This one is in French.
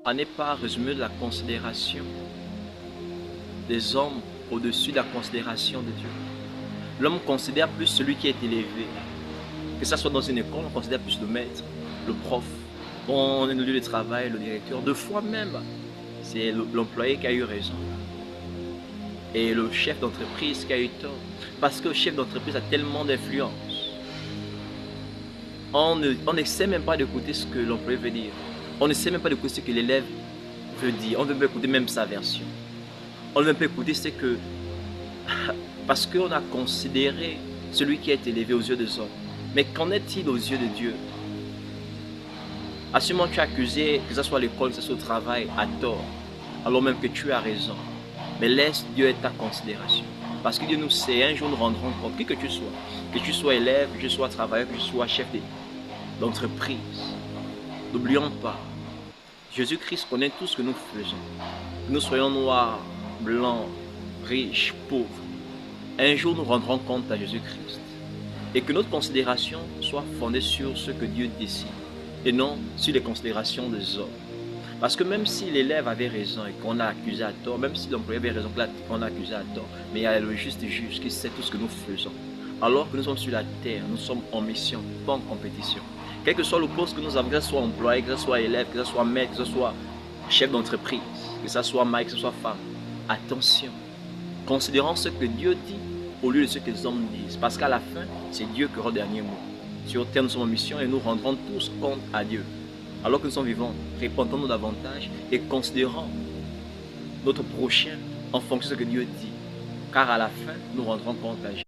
en n'est pas résumé de la considération des hommes au-dessus de la considération de Dieu. L'homme considère plus celui qui est élevé. Que ce soit dans une école, on considère plus le maître, le prof, dans le lieu de travail, le directeur. Deux fois même, c'est l'employé qui a eu raison. Et le chef d'entreprise qui a eu tort. Parce que le chef d'entreprise a tellement d'influence. On n'essaie même pas d'écouter ce que l'employé veut dire. On ne sait même pas d'écouter ce que l'élève veut dire. On ne veut pas écouter même sa version. On ne veut pas écouter ce que... Parce qu'on a considéré celui qui est élevé aux yeux des hommes. Mais qu'en est-il aux yeux de Dieu? Assurément, tu as accusé, que ce soit à l'école, que ce soit au travail, à tort, alors même que tu as raison. Mais laisse Dieu être ta considération. Parce que Dieu nous sait, un jour nous rendrons compte, qui que tu sois élève, que tu sois travailleur, que tu sois chef d'entreprise. N'oublions pas, Jésus-Christ connaît tout ce que nous faisons. Que nous soyons noirs, blancs, riches, pauvres. Un jour nous rendrons compte à Jésus-Christ. Et que notre considération soit fondée sur ce que Dieu décide. Et non sur les considérations des hommes. Parce que même si l'élève avait raison et qu'on a accusé à tort, même si l'employé avait raison qu'on a accusé à tort, mais il y a le juste juge qui sait tout ce que nous faisons. Alors que nous sommes sur la terre, nous sommes en mission, pas en compétition. Quel que soit le poste que nous avons, que ce soit employé, que ce soit élève, que ce soit maître, que ce soit chef d'entreprise, que ce soit mari, que ce soit femme, attention, considérons ce que Dieu dit au lieu de ce que les hommes disent. Parce qu'à la fin, c'est Dieu qui aura le dernier mot. Sur terre, nous sommes en mission et nous rendrons tous compte à Dieu. Alors que nous sommes vivants, répandons-nous davantage et considérons notre prochain en fonction de ce que Dieu dit. Car à la fin, nous rendrons compte à Dieu.